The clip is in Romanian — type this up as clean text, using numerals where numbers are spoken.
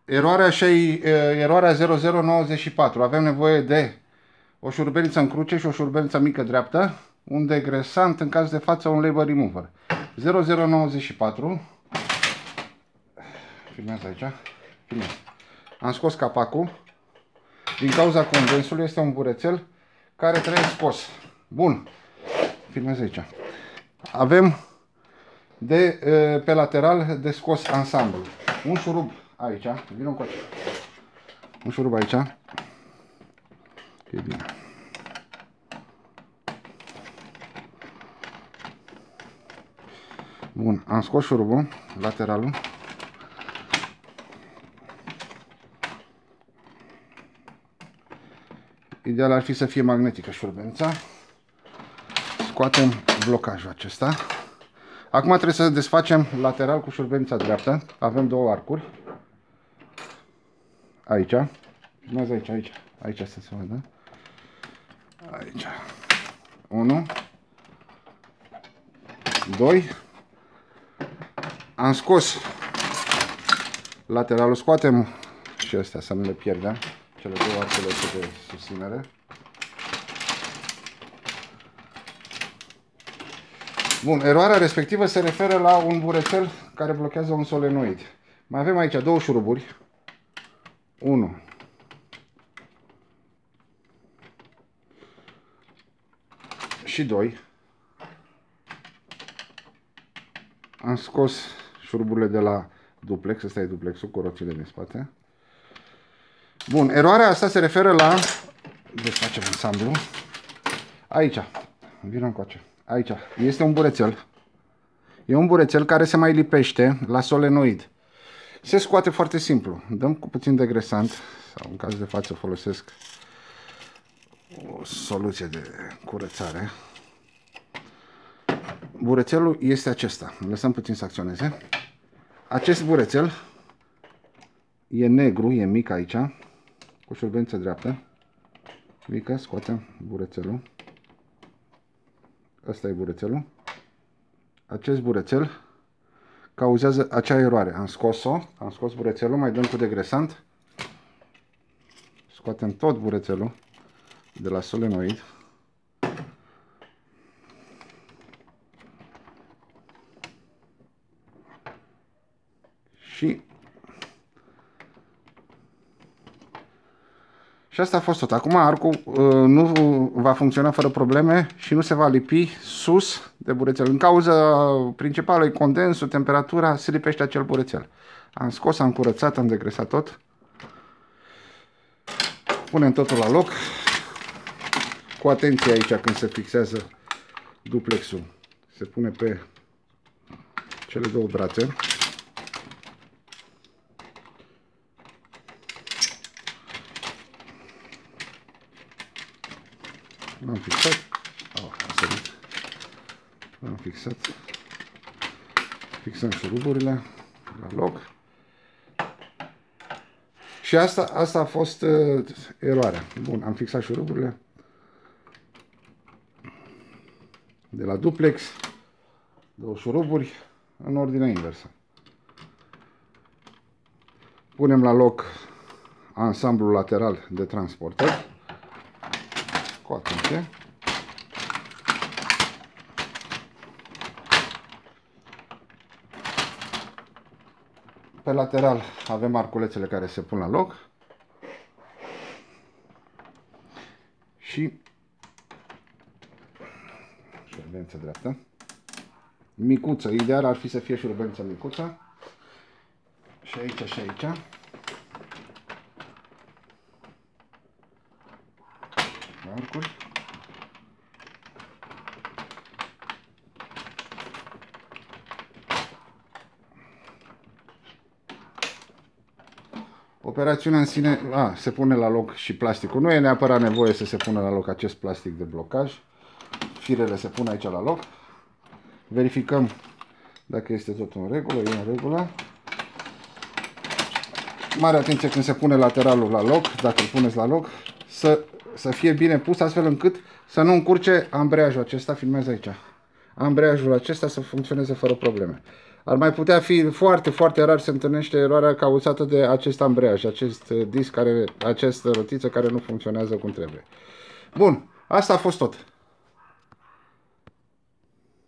Eroarea, eroarea 0094. Avem nevoie de o șurubeliță în cruce și o șurubeliță mică dreaptă, un degresant, în caz de față un label remover. 0094. Filmează aici. Filmează. Am scos capacul. Din cauza condensului este un burețel care trebuie scos. Bun. Filmează aici. Avem pe lateral de scos ansamblu. Un șurub aici. Vino încoace. Un șurub aici. E bine. Bun, am scos șurubul, lateralul. Ideal ar fi să fie magnetică șurubenița. Scoatem blocajul acesta. Acum trebuie să desfacem lateral cu șurubenița dreaptă. Avem două arcuri. Aici. Filmează aici, aici. Aici să se vadă. Aici. 1. 2. Am scos lateralul. Scoatem și astea să nu le pierdem. Cele două arculețe de susținere. Bun, eroarea respectivă se referă la un burețel care blochează un solenoid. Mai avem aici două șuruburi. 1. Și 2. Am scos șuruburile de la duplex. Ăsta e duplexul cu roțile din spate. Bun, eroarea asta se referă la... Desfacem ansamblu. Aici. Vină încoace. Aici. Este un burețel. E un burețel care se mai lipește la solenoid. Se scoate foarte simplu. Dăm cu puțin degresant. Sau în caz de față folosesc o soluție de curățare. Burețelul este acesta. Lăsăm puțin să acționeze. Acest burețel e negru, e mic aici. Cu șurubeniță dreaptă. Mică, scoatem burețelul. Asta e burețelul. Acest burețel cauzează acea eroare. Am scos-o, am scos burețelul, mai dăm cu degresant. Scoatem tot burețelul de la solenoid. Și asta a fost tot. Acum arcul nu va funcționa fără probleme și nu se va lipi sus de burețel. În cauza principală e condensul, temperatura, se lipește acel burețel. Am scos, am curățat, am degresat tot. Punem totul la loc. Cu atenție aici când se fixează duplexul. Se pune pe cele două brațe. L-am fixat. L-am fixat. Fixăm șuruburile la loc. Și asta a fost eroarea. Bun, am fixat șuruburile de la duplex. Două șuruburi în ordine inversă. Punem la loc ansamblul lateral de transporter. Cu atenție. Pe lateral avem arculețele care se pun la loc. Și șurubeniță dreaptă. Micuță. Ideal ar fi să fie șurubeniță micuță. Și aici și aici. Arcuri. Operațiunea în sine, se pune la loc și plasticul. Nu e neapărat nevoie să se pună la loc acest plastic de blocaj. Firele se pun aici la loc. Verificăm dacă este totul în regulă. E în regulă. Mare atenție când se pune lateralul la loc, dacă îl puneți la loc, să fie bine pus astfel încât să nu încurce ambreiajul acesta. Filmează aici. Ambreiajul acesta să funcționeze fără probleme. Ar mai putea fi foarte, foarte rar se întâlnește eroarea cauzată de acest ambreiaj, acest disc, această rotiță care nu funcționează cum trebuie. Bun, asta a fost tot.